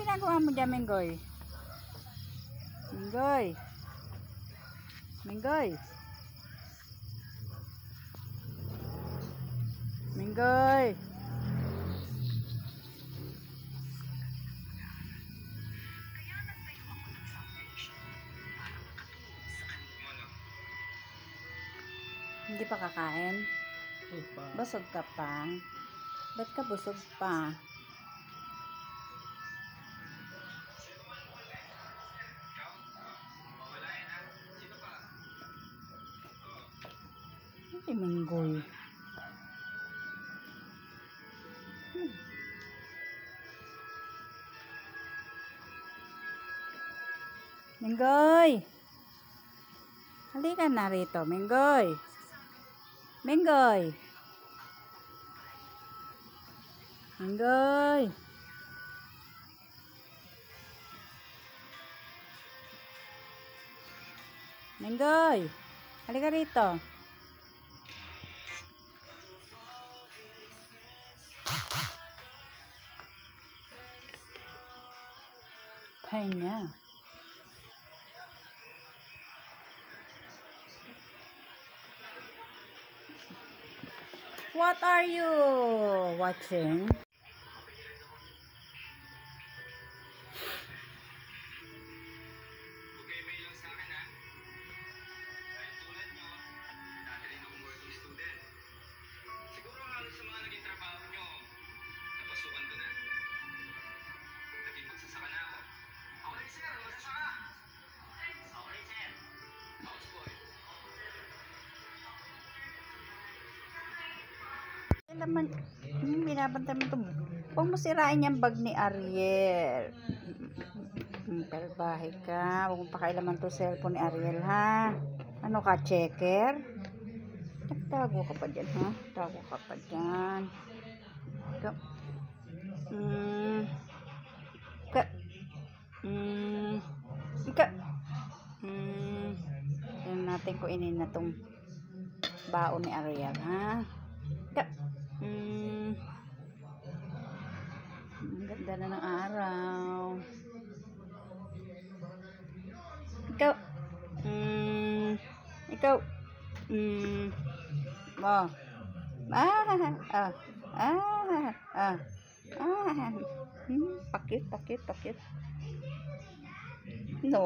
ginagawa mo dyan, Minggoy? Minggoy. Minggoy. Minggoy. Hindi pa kakain? Busog ka pa? Ba't ka busog pa? Ay, Minggoy. Minggoy. Halika na rito, Minggoy. Minggoy. Minggoy. Minggoy. Halika rito. Kanya. What are you watching? Naman, binabantay mo ito. Huwag mo sirain yung bag ni Ariel. Kalbahe ka. Huwag mo pakailaman to cellphone ni Ariel, ha? Ano ka, checker? Nagtago ka pa dyan, ha? Tago ka pa dyan. Ikaw. Ikaw. Tignan natin kung inin na tong baon ni Ariel, ha? Ang ganda na ng araw. Ikaw. Ikaw. Pakit. No.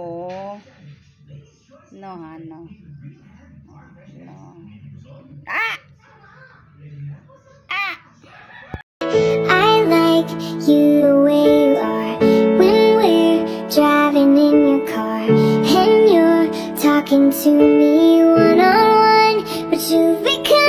No, ha, no. No. I like you the way you are when we're driving in your car and you're talking to me one-on-one, but you've become